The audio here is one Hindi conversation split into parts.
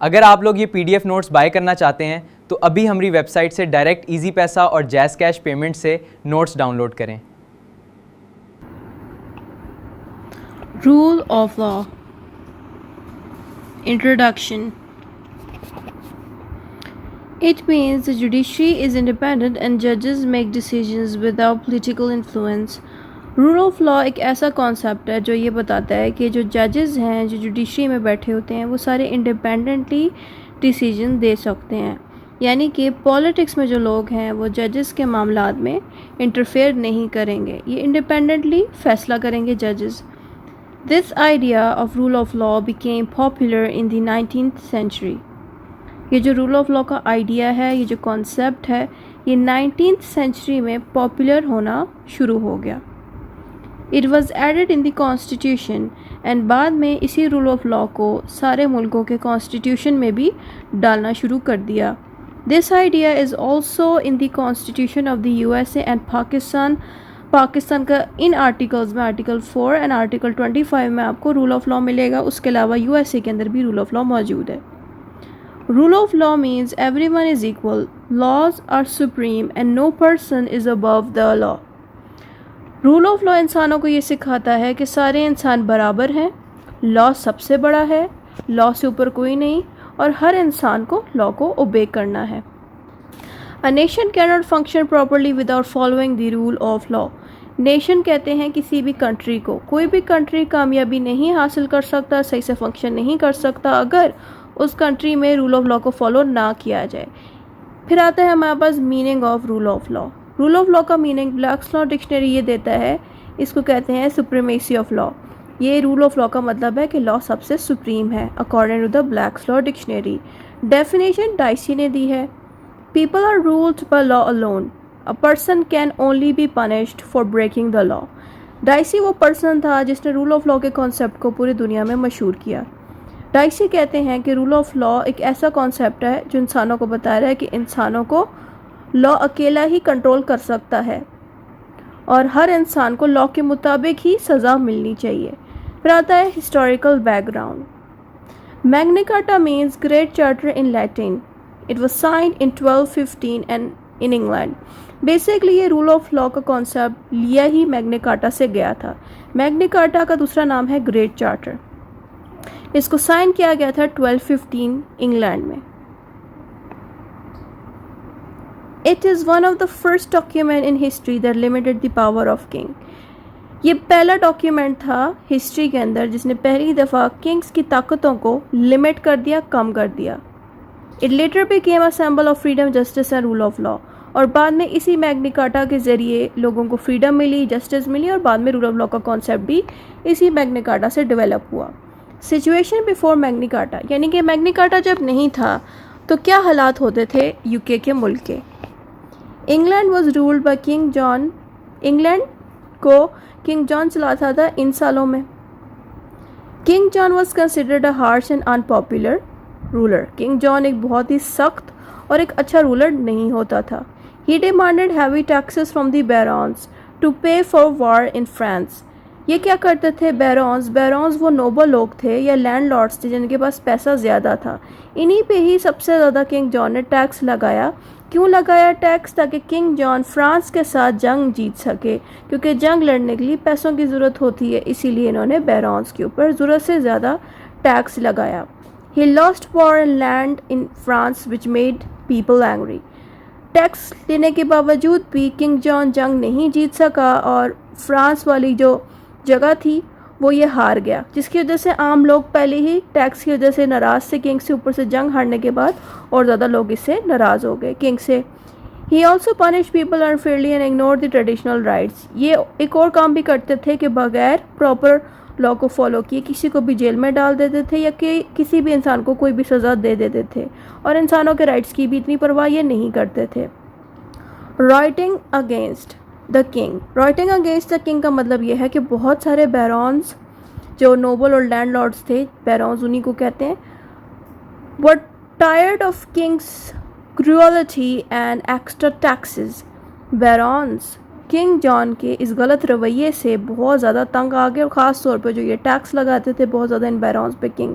अगर आप लोग ये PDF नोट्स बाय करना चाहते हैं तो अभी हमारी वेबसाइट से डायरेक्ट इजी पैसा और जैज़ कैश पेमेंट से नोट्स डाउनलोड करें। Rule of law. Introduction. It means the judiciary is independent and judges make decisions without political influence. Rule of law एक ऐसा कॉन्सेप्ट है जो ये बताता है कि जो जजेस हैं, जो जुडिशरी में बैठे होते हैं, वो सारे इंडिपेंडेंटली डिसीजन दे सकते हैं। यानी कि पॉलिटिक्स में जो लोग हैं वो जजेस के मामलात में इंटरफेयर नहीं करेंगे, ये इंडिपेंडेंटली फैसला करेंगे जजेस। This idea of rule of law became popular in the 19th century. ये जो रूल ऑफ लॉ का आइडिया है, ये जो कॉन्सेप्ट है, ये 19th सेंचुरी में पॉपुलर होना शुरू हो गया। It was added in the constitution and बाद में इसी रूल ऑफ लॉ को सारे मुल्कों के कॉन्स्टिट्यूशन में भी डालना शुरू कर दिया। This idea is also in the constitution of the USA and Pakistan. Pakistan का इन आर्टिकल्स में आर्टिकल 4 एंड आर्टिकल 25 में आपको रूल ऑफ लॉ मिलेगा। उसके अलावा USA के अंदर भी रूल ऑफ लॉ मौजूद है। Rule of law means everyone is equal, laws are supreme and no person is above the law. Rule of law इंसानों को ये सिखाता है कि सारे इंसान बराबर हैं, लॉ सबसे बड़ा है, लॉ से ऊपर कोई नहीं, और हर इंसान को लॉ को ओबे करना है। A nation cannot function properly without following the rule of law. Nation कहते हैं किसी भी कंट्री को। कोई भी कंट्री कामयाबी नहीं हासिल कर सकता, सही से फंक्शन नहीं कर सकता अगर उस कंट्री में रूल ऑफ लॉ को फॉलो ना किया जाए। फिर आता है हमारे पास meaning of rule of law. Rule of law का मीनिंग ब्लैक्स लॉ डिक्शनरी ये देता है, इसको कहते हैं सुप्रीमेसी ऑफ लॉ। ये रूल ऑफ लॉ का मतलब है कि लॉ सबसे सुप्रीम है according to the Black's law dictionary. Definition Dicey ने दी है, people are ruled by law alone. A person can only be punished for breaking the law. Dicey वो पर्सन था जिसने रूल ऑफ लॉ के कॉन्सेप्ट को पूरी दुनिया में मशहूर किया। डाइसी कहते हैं कि रूल ऑफ लॉ एक ऐसा कॉन्सेप्ट है जो इंसानों को बता रहा है कि इंसानों को लॉ अकेला ही कंट्रोल कर सकता है और हर इंसान को लॉ के मुताबिक ही सज़ा मिलनी चाहिए। फिर आता है historical background. Magna carta means great charter in Latin. It was signed in 1215 and in England. Basically ये रूल ऑफ लॉ का कॉन्सेप्ट लिया ही मैग्ना कार्टा से गया था। मैग्ना कार्टा का दूसरा नाम है ग्रेट चार्टर। इसको साइन किया गया था 1215 इंग्लैंड में। It is one of the first document in history that limited the power of king. ये पहला डॉक्यूमेंट था हिस्ट्री के अंदर जिसने पहली दफ़ा किंग्स की ताकतों को लिमिट कर दिया, कम कर दिया। It later became a symbol of freedom, justice and rule of law. और बाद में इसी मैग्ना कार्टा के ज़रिए लोगों को फ्रीडम मिली, जस्टिस मिली और बाद में रूल ऑफ लॉ का कॉन्सेप्ट भी इसी मैग्ना कार्टा से डेवलप हुआ। सिचुएशन बिफोर मैग्ना कार्टा, यानी कि मैग्ना कार्टा जब नहीं था तो क्या हालात होते थे यूके के मुल्क के। England was ruled by king John. England को किंग जॉन चलाता था इन सालों में। King John was considered a harsh and unpopular ruler. King John एक बहुत ही सख्त और एक अच्छा रूलर नहीं होता था। He demanded heavy taxes from the barons to pay for war in France. ये क्या करते थे बैरॉन्स? बैरॉन्स वो नोबल लोग थे या लैंडलॉर्ड्स थे जिनके पास पैसा ज़्यादा था। इन्हीं पे ही सबसे ज़्यादा किंग जॉन ने टैक्स लगाया। क्यों लगाया टैक्स? ताकि किंग जॉन फ्रांस के साथ जंग जीत सके, क्योंकि जंग लड़ने के लिए पैसों की ज़रूरत होती है, इसीलिए इन्होंने बैरॉन्स के ऊपर ज़रूरत से ज़्यादा टैक्स लगाया। He lost war and land in France which made people angry. Tax लेने के बावजूद भी किंग जॉन जंग नहीं जीत सका और फ्रांस वाली जो जगह थी वो ये हार गया, जिसकी वजह से आम लोग पहले ही टैक्स की वजह से नाराज़ थे किंग से। ऊपर से जंग हारने के बाद और ज़्यादा लोग इससे नाराज़ हो गए किंग से। He also punished people unfairly and ignored the traditional rights. ये एक और काम भी करते थे कि बगैर प्रॉपर लॉ को फॉलो किए किसी को भी जेल में डाल देते थे या कि किसी भी इंसान को कोई भी सज़ा दे देते थे और इंसानों के राइट्स की भी इतनी परवाह ये नहीं करते थे। Writing against the king. Writing against the king का मतलब ये है कि बहुत सारे बैरॉन्स जो नोबल और लैंडलॉर्ड्स थे, बैरॉन्स उन्हीं को कहते हैं, were tired of king's cruelty and extra taxes. Barons King John के इस गलत रवैये से बहुत ज़्यादा तंग आ गए और ख़ास तौर पे जो ये टैक्स लगाते थे बहुत ज़्यादा इन बैरॉन्स पे किंग,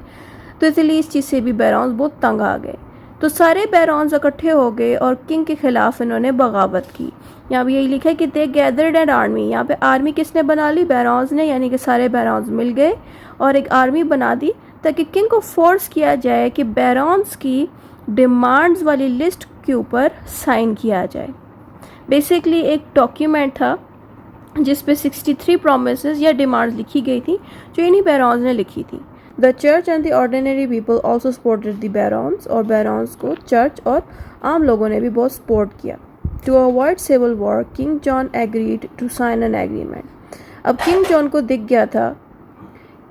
तो इसलिए इस चीज़ से भी बैरॉन्स बहुत तंग आ गए। तो सारे बैरॉन्स इकट्ठे हो गए और किंग के ख़िलाफ़ इन्होंने बगावत की। यहाँ पे यही लिखा है कि दे गैदर्ड एन आर्मी। यहाँ पे आर्मी किसने बना ली? बैरॉन्स ने, यानी कि सारे बैरॉन्स मिल गए और एक आर्मी बना दी ताकि किंग को फोर्स किया जाए कि बैरॉन्स की डिमांड्स वाली लिस्ट के ऊपर साइन किया जाए। बेसिकली एक डॉक्यूमेंट था जिस पे 63 प्रोमिसेस या डिमांड्स लिखी गई थी जो इन्हीं बैरॉन्स ने लिखी थी। The church and the ordinary people also supported the barons, और बैरॉन्स को चर्च और आम लोगों ने भी बहुत सपोर्ट किया। To avoid civil war king John agreed to sign an agreement. अब किंग जॉन को दिख गया था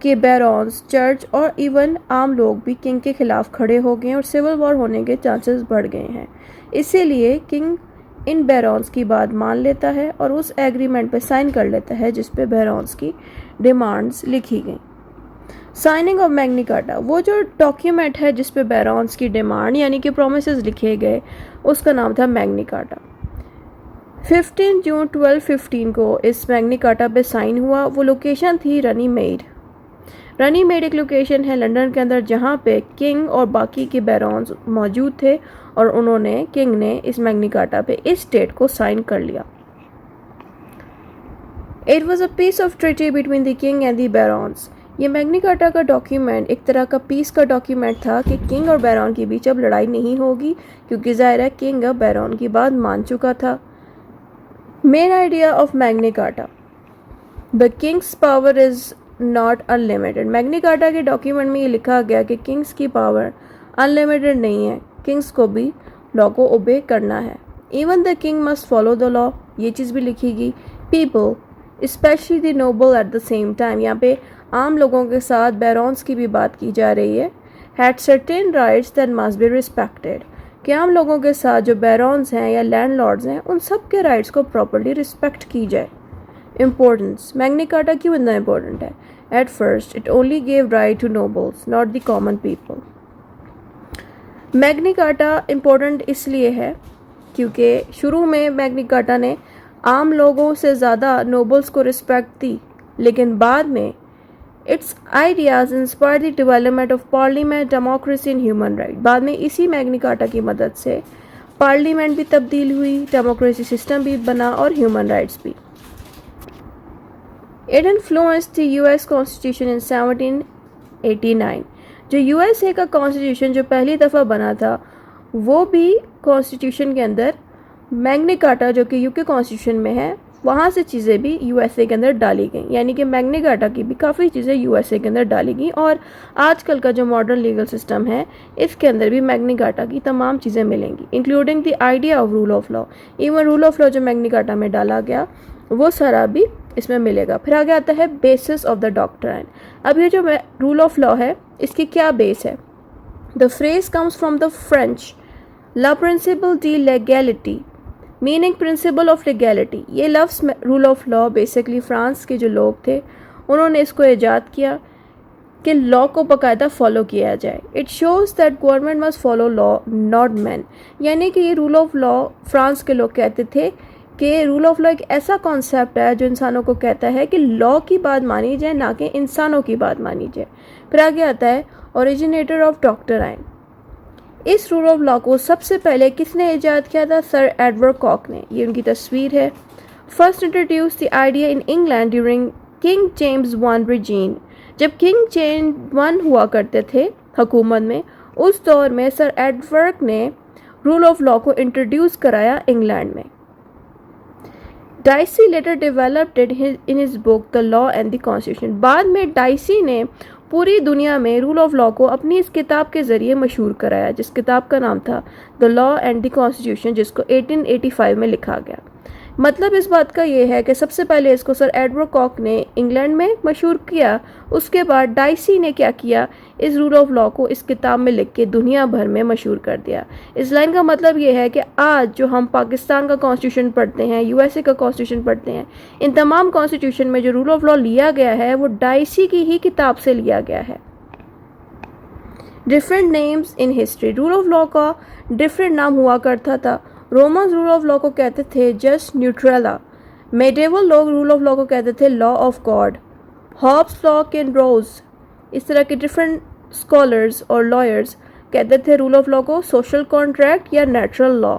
कि बैरॉन्स, चर्च और इवन आम लोग भी किंग के खिलाफ खड़े हो गए और सिविल वॉर होने के चांसेस बढ़ गए हैं। इसीलिए किंग इन बैरॉन्स की बात मान लेता है और उस एग्रीमेंट पे साइन कर लेता है जिस पे बैरॉन्स की डिमांड्स लिखी गई। साइनिंग ऑफ मैग्ना कार्टा, वो जो डॉक्यूमेंट है जिस पे बैरॉन्स की डिमांड यानी कि प्रोमिसेस लिखे गए, उसका नाम था मैग्ना कार्टा। 15 जून 1215 को इस मैग्ना कार्टा पे साइन हुआ। वो लोकेशन थी रनीमेड। रनीमेड एक लोकेशन है लंदन के अंदर जहाँ पे किंग और बाकी के बैरॉन्स मौजूद थे और किंग ने इस मैग्ना कार्टा पे इस डेट को साइन कर लिया। It was a piece of treaty between the king and the barons. ये मैग्ना कार्टा का डॉक्यूमेंट एक तरह का पीस का डॉक्यूमेंट था कि किंग और बैरॉन के बीच अब लड़ाई नहीं होगी, क्योंकि ज़ाहिर है किंग अब बैरॉन की बात मान चुका था। Main idea of Magna carta, the Kings power is not unlimited. Magna carta के डॉक्यूमेंट में ये लिखा गया कि किंग्स की पावर अनलिमिटेड नहीं है, किंग्स को भी लॉ को ओबे करना है। Even the king must follow the law, ये चीज़ भी लिखी गई। People especially the noble at the same time, यहाँ पे आम लोगों के साथ बैरॉन्स की भी बात की जा रही है। Had certain rights that must be respected, कि आम लोगों के साथ जो बैरॉन्स हैं या लैंडलॉर्ड्स हैं उन सब के राइट्स को प्रॉपर्ली रिस्पेक्ट की जाए। इम्पोर्टेंस, मैग्ना कार्टा क्यों इतना इम्पोर्टेंट है? At first it only gave right to nobles not the common people. Magna Carta important इसलिए है क्योंकि शुरू में मैग्ना कार्टा ने आम लोगों से ज़्यादा नोबल्स को रिस्पेक्ट दी, लेकिन बाद में it's ideas inspire the development of parliament, democracy and human right. बाद में इसी मैग्ना कार्टा की मदद से पार्लियामेंट भी तब्दील हुई, डेमोक्रेसी सिस्टम भी बना और ह्यूमन राइट्स भी। It influenced the US constitution in 1789। जो यूएसए का कॉन्स्टिट्यूशन जो पहली दफ़ा बना था वो भी कॉन्स्टिट्यूशन के अंदर मैग्ना कार्टा जो कि यूके कॉन्स्टिट्यूशन में है वहाँ से चीज़ें भी यूएसए के अंदर डाली गई, यानी कि मैग्ना कार्टा की भी काफ़ी चीज़ें यूएसए के अंदर डाली गई। और आजकल का जो मॉडर्न लीगल सिस्टम है इसके अंदर भी मैग्ना कार्टा की तमाम चीज़ें मिलेंगी, including the idea of rule of law. Even rule of law जो मैग्ना कार्टा में डाला गया वो सारा भी इसमें मिलेगा। फिर आगे आता है बेसिस ऑफ द डॉक्ट्राइन। अब ये जो रूल ऑफ लॉ है इसकी क्या बेस है? The phrase comes from the French la principle de legality, meaning principle of legality. ये लफ्ज़ rule of law basically France के जो लोग थे उन्होंने इसको ईजाद किया कि लॉ को बाकायदा फॉलो किया जाए। It shows that government must follow law not man, यानी कि ये रूल ऑफ लॉ फ्रांस के लोग कहते थे कि रूल ऑफ लॉ एक ऐसा कॉन्सेप्ट है जो इंसानों को कहता है कि लॉ की बात मानी जाए ना कि इंसानों की बात मानी जाए। फिर आगे आता है ओरिजिनेटर ऑफ डॉक्ट्राइन। इस रूल ऑफ लॉ को सबसे पहले किसने ईजाद किया था? सर एडवर्ड कॉक ने। ये उनकी तस्वीर है। First introduce the idea in England during King James one reign. जब किंग जेम्स वन हुआ करते थे हुकूमत में, उस दौर में सर एडवर्ड ने रूल ऑफ लॉ को इंट्रोड्यूस कराया इंग्लैंड में। Dicey later developed it in his book the law and the constitution. बाद में डाइसी ने पूरी दुनिया में रूल ऑफ लॉ को अपनी इस किताब के ज़रिए मशहूर कराया, जिस किताब का नाम था the law and the constitution, जिसको 1885 में लिखा गया। मतलब इस बात का ये है कि सबसे पहले इसको सर एडवर्ड कॉक ने इंग्लैंड में मशहूर किया, उसके बाद डाइसी ने क्या किया, इस रूल ऑफ लॉ को इस किताब में लिख के दुनिया भर में मशहूर कर दिया। इस लाइन का मतलब ये है कि आज जो हम पाकिस्तान का कॉन्स्टिट्यूशन पढ़ते हैं, यूएसए का कॉन्स्टिट्यूशन पढ़ते हैं, इन तमाम कॉन्स्टिट्यूशन में जो रूल ऑफ लॉ लिया गया है वो डाइसी की ही किताब से लिया गया है। Different names in history. Rule of law का डिफरेंट नाम हुआ करता था। रोमन्स रूल ऑफ लॉ को कहते थे जस्ट न्यूट्रेला। मेडिवल लोग रूल ऑफ लॉ को कहते थे law of God. Hobbes Locke, and Rousseau, इस तरह के डिफरेंट स्कॉलर्स और लॉयर्स कहते थे रूल ऑफ लॉ को सोशल कॉन्ट्रैक्ट या नेचुरल लॉ,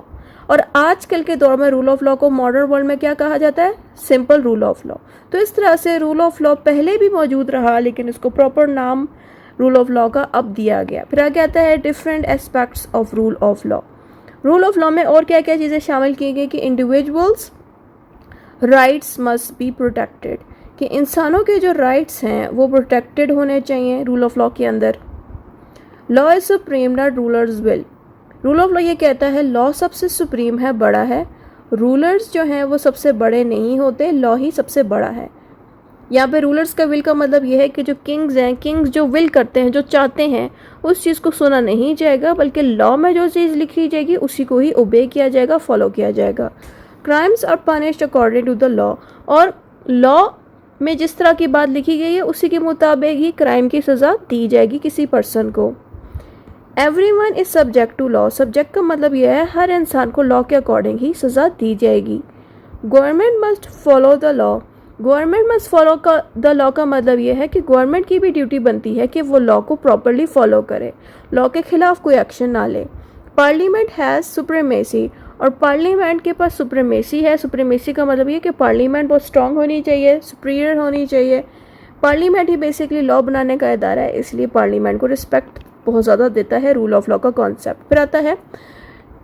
और आजकल के दौर में रूल ऑफ लॉ को मॉडर्न वर्ल्ड में क्या कहा जाता है? Simple rule of law. तो इस तरह से रूल ऑफ लॉ पहले भी मौजूद रहा, लेकिन इसको प्रॉपर नाम रूल ऑफ लॉ का अब दिया गया। फिर आगे आता है different aspects of rule of law. Rule of law में और क्या क्या चीज़ें शामिल की गई कि individuals rights must be protected, कि इंसानों के जो राइट्स हैं वो प्रोटेक्टेड होने चाहिए रूल ऑफ लॉ के अंदर। Law is supreme not rulers will. Rule of law ये कहता है लॉ सबसे सुप्रीम है, बड़ा है, रूलर्स जो हैं वो सबसे बड़े नहीं होते, लॉ ही सबसे बड़ा है। यहाँ पे रूलर्स का विल का मतलब ये है कि जो किंग्स हैं, किंग्स जो विल करते हैं, जो चाहते हैं, उस चीज़ को सुना नहीं जाएगा, बल्कि लॉ में जो चीज़ लिखी जाएगी उसी को ही ओबे किया जाएगा, फॉलो किया जाएगा। Crimes are punished according to the law, और लॉ में जिस तरह की बात लिखी गई है उसी के मुताबिक ही क्राइम की सज़ा दी जाएगी किसी पर्सन को। Everyone is subject to law. Subject का मतलब यह है हर इंसान को लॉ के अकॉर्डिंग ही सज़ा दी जाएगी। Government must follow the law. Government must follow the law का मतलब यह है कि गवर्नमेंट की भी ड्यूटी बनती है कि वो लॉ को प्रॉपरली फॉलो करे, लॉ के खिलाफ कोई एक्शन ना ले। पार्लियामेंट हैज़ सुप्रीमेसी, और पार्लियामेंट के पास सुप्रीमेसी है। सुप्रीमेसी का मतलब ये कि पार्लियामेंट बहुत स्ट्रांग होनी चाहिए, सुपीरियर होनी चाहिए। पार्लियामेंट ही बेसिकली लॉ बनाने का इदारा है, इसलिए पार्लियामेंट को रिस्पेक्ट बहुत ज़्यादा देता है रूल ऑफ लॉ का कॉन्सेप्ट। फिर आता है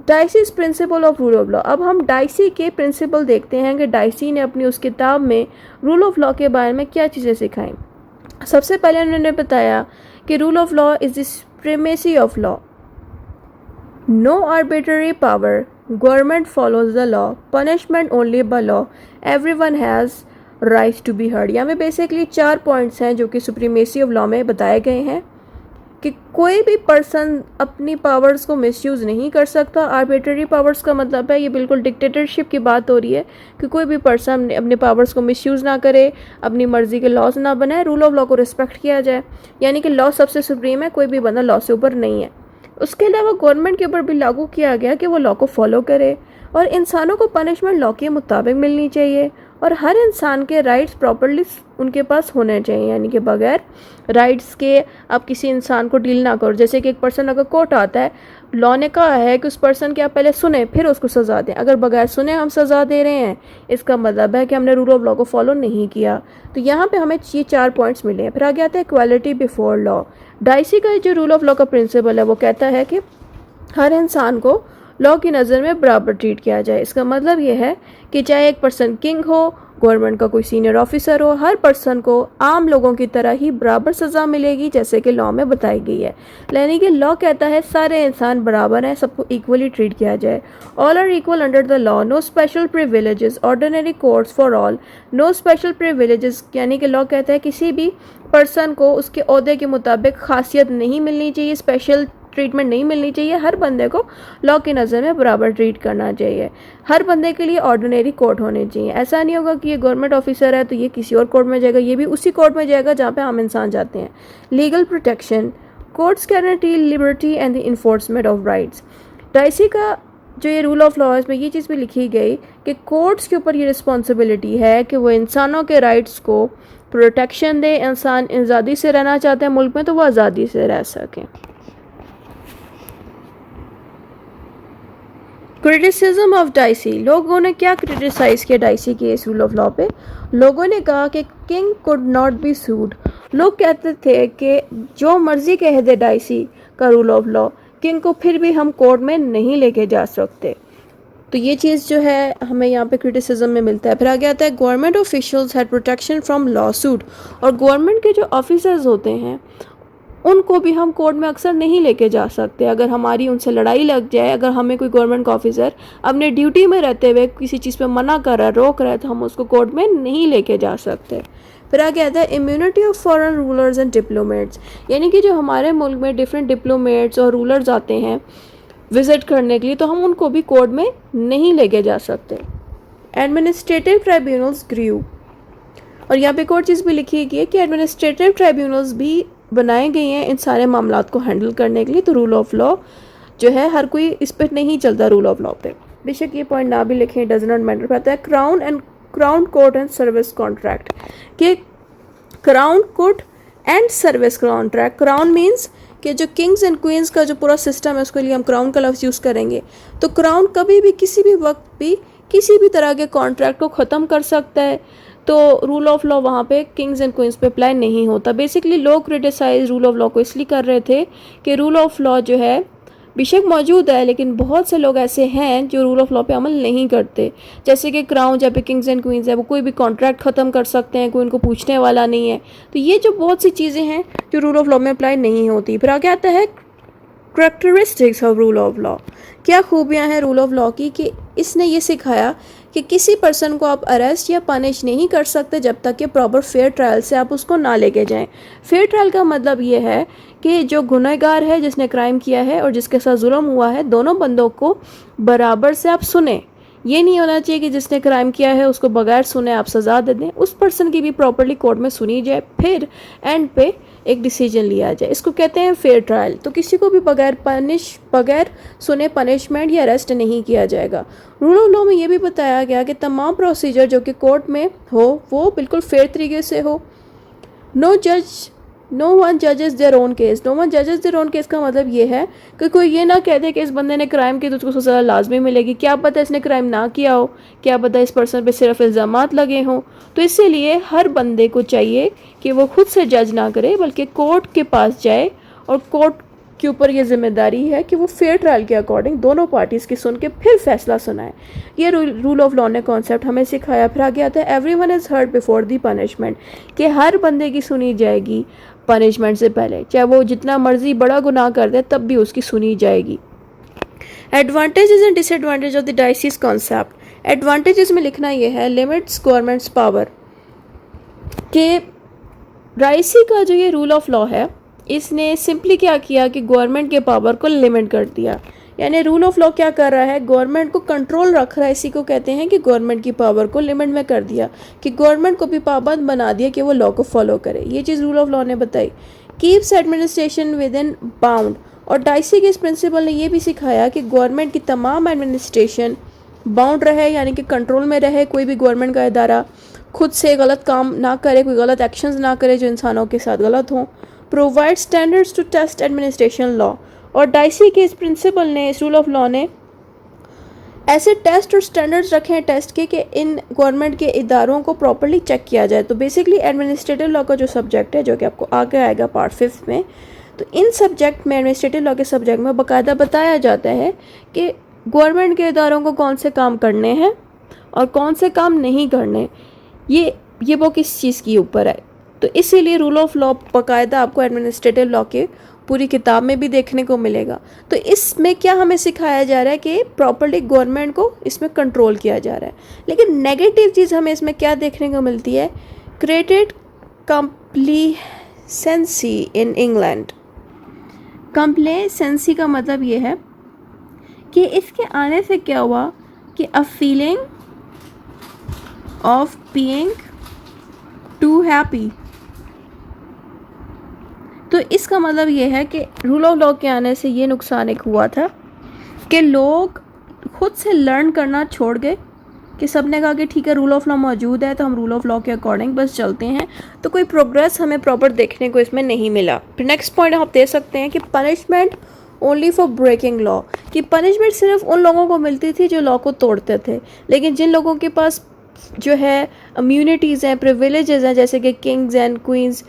Dicey's principle of rule of law. अब हम डाइसी के प्रिंसिपल देखते हैं कि डाइसी ने अपनी उस किताब में रूल ऑफ लॉ के बारे में क्या चीज़ें सिखाई। सबसे पहले उन्होंने बताया कि rule of law is the supremacy of law, no arbitrary power, government follows the law, punishment only by law, everyone has right to be heard. यहाँ में बेसिकली 4 पॉइंट्स हैं जो कि सुप्रीमेसी ऑफ लॉ में बताए गए हैं कि कोई भी पर्सन अपनी पावर्स को मिसयूज़ नहीं कर सकता। आर्बिट्ररी पावर्स का मतलब है ये बिल्कुल डिक्टेटरशिप की बात हो रही है कि कोई भी पर्सन अपने पावर्स को मिसयूज़ ना करे, अपनी मर्ज़ी के लॉज ना बनाए, रूल ऑफ लॉ को रिस्पेक्ट किया जाए, यानी कि लॉ सबसे सुप्रीम है, कोई भी बंदा लॉ से ऊपर नहीं है। उसके अलावा गवर्नमेंट के ऊपर भी लागू किया गया कि वो लॉ को फॉलो करे, और इंसानों को पनिशमेंट लॉ के मुताबिक मिलनी चाहिए, और हर इंसान के राइट्स प्रॉपरली उनके पास होने चाहिए, यानी कि बगैर राइट्स के आप किसी इंसान को डील ना करो। जैसे कि एक पर्सन अगर कोर्ट आता है, लॉ ने कहा है कि उस पर्सन की आप पहले सुने फिर उसको सज़ा दें। अगर बगैर सुने हम सज़ा दे रहे हैं, इसका मतलब है कि हमने रूल ऑफ लॉ को फॉलो नहीं किया। तो यहाँ पे हमें ये 4 पॉइंट्स मिले हैं। फिर आगे आता है इक्वालिटी बिफोर लॉ। डाइसी का जो रूल ऑफ लॉ का प्रिंसिपल है वो कहता है कि हर इंसान को लॉ की नज़र में बराबर ट्रीट किया जाए। इसका मतलब ये है कि चाहे एक पर्सन किंग हो, गवर्नमेंट का कोई सीनियर ऑफिसर हो, हर पर्सन को आम लोगों की तरह ही बराबर सज़ा मिलेगी जैसे कि लॉ में बताई गई है। यानी कि लॉ कहता है सारे इंसान बराबर हैं, सबको इक्वली ट्रीट किया जाए। All are equal under the law, no special privileges, ordinary courts for all, no special privileges, यानी कि लॉ कहता है किसी भी पर्सन को उसके ओहदे के मुताबिक खासियत नहीं मिलनी चाहिए, स्पेशल ट्रीटमेंट नहीं मिलनी चाहिए। हर बंदे को लॉ की नज़र में बराबर ट्रीट करना चाहिए। हर बंदे के लिए ऑर्डिनरी कोर्ट होने चाहिए। ऐसा नहीं होगा कि ये गवर्नमेंट ऑफिसर है तो ये किसी और कोर्ट में जाएगा, ये भी उसी कोर्ट में जाएगा जहाँ पे आम इंसान जाते हैं। Legal protection, courts guarantee liberty and the enforcement of rights. Dicey का जो ये रूल ऑफ लॉ है इसमें ये चीज़ भी लिखी गई कि कोर्ट्स के ऊपर ये रिस्पॉन्सिबिलिटी है कि वो इंसानों के राइट्स को प्रोटेक्शन दे। इंसान आज़ादी से रहना चाहते हैं मुल्क में तो वो आज़ादी से रह सकें। क्रिटिसिज्म ऑफ डाइसी, लोगों ने क्या क्रिटिसाइज़ किया डाइसी के इस रूल ऑफ लॉ पे? लोगों ने कहा कि किंग कुड नॉट बी सूड। लोग कहते थे कि जो मर्जी कह दे डाइसी का रूल ऑफ लॉ, किंग को फिर भी हम कोर्ट में नहीं लेके जा सकते। तो ये चीज़ जो है हमें यहाँ पे क्रिटिसिज्म में मिलता है। फिर आगे आता है government officials had protection from law suit, और गवर्नमेंट के जो ऑफिसर्स होते हैं उनको भी हम कोर्ट में अक्सर नहीं लेके जा सकते। अगर हमारी उनसे लड़ाई लग जाए, अगर हमें कोई गवर्नमेंट का ऑफिसर अपने ड्यूटी में रहते हुए किसी चीज़ पे मना कर रहा है, रोक रहा है, तो हम उसको कोर्ट में नहीं लेके जा सकते। फिर आगे आता है immunity of foreign rulers and diplomats, यानी कि जो हमारे मुल्क में डिफरेंट डिप्लोमेट्स और रूलर्स आते हैं विज़िट करने के लिए, तो हम उनको भी कोर्ट में नहीं लेके जा सकते। एडमिनिस्ट्रेटिव ट्राइब्यूनल्स ग्रू, और यहाँ पे एक और चीज़ भी लिखी गई है कि एडमिनिस्ट्रेटिव ट्राइब्यूनल्स भी बनाए गए हैं इन सारे मामलात को हैंडल करने के लिए। तो रूल ऑफ लॉ जो है हर कोई इस पर नहीं चलता रूल ऑफ लॉ पे, बेशक ये पॉइंट ना भी लिखें, डज नॉट मैटर। पे आता है crown court and service contract, कि crown court and service contract. Crown means कि जो किंग्स एंड क्वींस का जो पूरा सिस्टम है उसके लिए हम क्राउन का लफ्ज़ यूज़ करेंगे। तो क्राउन कभी भी किसी भी वक्त भी किसी भी तरह के कॉन्ट्रैक्ट को ख़त्म कर सकता है। तो रूल ऑफ लॉ वहाँ पे किंग्स एंड क्वींस पे अप्लाई नहीं होता। बेसिकली लोग क्रिटिसाइज रूल ऑफ लॉ को इसलिए कर रहे थे कि रूल ऑफ लॉ जो है बेशक मौजूद है, लेकिन बहुत से लोग ऐसे हैं जो रूल ऑफ लॉ पे अमल नहीं करते। जैसे कि क्राउन जहाँ पे किंग्स एंड क्वींस है वो कोई भी कॉन्ट्रैक्ट ख़त्म कर सकते हैं, कोई उनको पूछने वाला नहीं है। तो ये जो बहुत सी चीज़ें हैं जो रूल ऑफ लॉ में अप्लाई नहीं होती। फिर आगे आता है characteristics of rule of law. क्या खूबियाँ हैं रूल ऑफ लॉ की कि इसने ये सिखाया कि किसी पर्सन को आप अरेस्ट या पनिश नहीं कर सकते जब तक कि प्रॉपर फेयर ट्रायल से आप उसको ना लेके जाएं। फेयर ट्रायल का मतलब ये है कि जो गुनहगार है, जिसने क्राइम किया है और जिसके साथ जुल्म हुआ है, दोनों बंदों को बराबर से आप सुने। ये नहीं होना चाहिए कि जिसने क्राइम किया है उसको बगैर सुने आप सज़ा दे दें। उस पर्सन की भी प्रॉपर्ली कोर्ट में सुनी जाए, फिर एंड पे एक डिसीजन लिया जाए। इसको कहते हैं फेयर ट्रायल। तो किसी को भी बगैर सुने पनिशमेंट या अरेस्ट नहीं किया जाएगा। रूल ऑफ लॉ में ये भी बताया गया कि तमाम प्रोसीजर जो कि कोर्ट में हो वो बिल्कुल फेयर तरीके से हो। नो वन जजेस their own case. No one जजेस देयर ओन केस का मतलब ये है कि कोई ये ना कह दे कि इस बंदे ने क्राइम किया तो उसको सज़ा लाजमी मिलेगी। क्या पता इसने क्राइम ना किया हो, क्या पता इस पर्सन पे सिर्फ इल्ज़ामात लगे हों। तो इसीलिए हर बंदे को चाहिए कि वो खुद से जज ना करे, बल्कि कोर्ट के पास जाए और कोर्ट के ऊपर ये जिम्मेदारी है कि वो फेयर ट्रायल के अकॉर्डिंग दोनों पार्टीज़ की सुन के फिर फैसला सुनाए। ये रूल ऑफ लॉ ने कॉन्सेप्ट हमें सिखाया। फिर आगे आता है everyone is heard before the punishment, कि हर बंदे की सुनी जाएगी पनिशमेंट से पहले, चाहे वो जितना मर्जी बड़ा गुनाह कर दे तब भी उसकी सुनी जाएगी। Advantages and disadvantage of the Dicey's concept. Advantages में लिखना ये है लिमिट्स गवर्नमेंट्स पावर, कि डाइसी का जो ये रूल ऑफ लॉ है इसने सिंपली क्या किया कि गवर्नमेंट के पावर को लिमिट कर दिया। यानी रूल ऑफ लॉ क्या कर रहा है, गवर्नमेंट को कंट्रोल रख रहा है। इसी को कहते हैं कि गवर्नमेंट की पावर को लिमिट में कर दिया, कि गवर्नमेंट को भी पाबंद बना दिया कि वो लॉ को फॉलो करे। ये चीज़ रूल ऑफ लॉ ने बताई। Keeps administration with in bound. और डाइसी के इस प्रिंसिपल ने ये भी सिखाया कि गवर्नमेंट की तमाम एडमिनिस्ट्रेशन बाउंड रहे, यानी कि कंट्रोल में रहे। कोई भी गवर्नमेंट का इदारा खुद से गलत काम ना करे, कोई गलत एक्शंस ना करे जो इंसानों के साथ गलत हों। Provide standards to test administration law. और डाइसी के इस प्रिंसिपल ने, इस रूल ऑफ लॉ ने ऐसे टेस्ट और स्टैंडर्ड्स रखे हैं टेस्ट के कि इन गवर्नमेंट के इदारों को प्रॉपर्ली चेक किया जाए। तो बेसिकली एडमिनिस्ट्रेटिव लॉ का जो सब्जेक्ट है, जो कि आपको आगे आएगा पार्ट 5 में, तो इन सब्जेक्ट में, एडमिनिस्ट्रेटिव लॉ के सब्जेक्ट में बाकायदा बताया जाता है कि गवर्नमेंट के इदारों को कौन से काम करने हैं और कौन से काम नहीं करने। ये वो किस चीज़ के ऊपर है। तो इसीलिए रूल ऑफ लॉ बाकायदा आपको एडमिनिस्ट्रेटिव लॉ के पूरी किताब में भी देखने को मिलेगा। तो इसमें क्या हमें सिखाया जा रहा है कि प्रॉपर्ली गवर्नमेंट को इसमें कंट्रोल किया जा रहा है। लेकिन नेगेटिव चीज़ हमें इसमें क्या देखने को मिलती है, created complacency in England. Complacency का मतलब ये है कि इसके आने से क्या हुआ कि a feeling of being too happy. तो इसका मतलब ये है कि रूल ऑफ लॉ के आने से ये नुकसान एक हुआ था कि लोग खुद से लर्न करना छोड़ गए, कि सब ने कहा कि ठीक है रूल ऑफ लॉ मौजूद है तो हम रूल ऑफ लॉ के अकॉर्डिंग बस चलते हैं। तो कोई प्रोग्रेस हमें प्रॉपर देखने को इसमें नहीं मिला। फिर नेक्स्ट पॉइंट आप दे सकते हैं कि punishment only for breaking law, कि पनिशमेंट सिर्फ उन लोगों को मिलती थी जो लॉ को तोड़ते थे। लेकिन जिन लोगों के पास जो है इम्यूनिटीज़ हैं, प्रिविलेजेस हैं, जैसे कि किंग्स एंड क्वींस,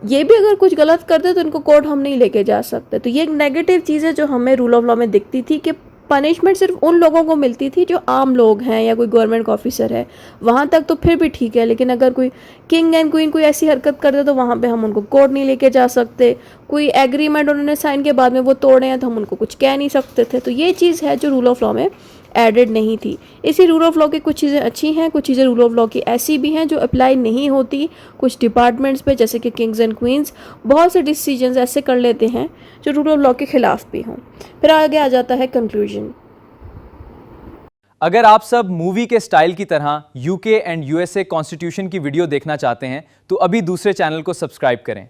ये भी अगर कुछ गलत करते तो इनको कोर्ट हम नहीं लेके जा सकते। तो ये एक नेगेटिव चीज़ है जो हमें रूल ऑफ लॉ में दिखती थी, कि पनिशमेंट सिर्फ उन लोगों को मिलती थी जो आम लोग हैं या कोई गवर्नमेंट ऑफिसर है, वहाँ तक तो फिर भी ठीक है। लेकिन अगर कोई किंग एंड क्वीन कोई ऐसी हरकत कर दे तो वहाँ पे हम उनको कोर्ट नहीं लेके जा सकते। कोई एग्रीमेंट उन्होंने साइन के बाद में वो तोड़े हैं तो हम उनको कुछ कह नहीं सकते थे। तो ये चीज़ है जो रूल ऑफ लॉ में एडेड नहीं थी। इसी रूल ऑफ लॉ की कुछ चीज़ें अच्छी हैं, कुछ चीज़ें रूल ऑफ लॉ की ऐसी भी हैं जो अप्लाई नहीं होती कुछ डिपार्टमेंट्स पे, जैसे कि किंग्स एंड क्वींस बहुत से डिसीजंस ऐसे कर लेते हैं जो रूल ऑफ लॉ के खिलाफ भी हों। फिर आगे आ जाता है कंक्लूजन। अगर आप सब मूवी के स्टाइल की तरह यूके एंड यूएसए कॉन्स्टिट्यूशन की वीडियो देखना चाहते हैं तो अभी दूसरे चैनल को सब्सक्राइब करें।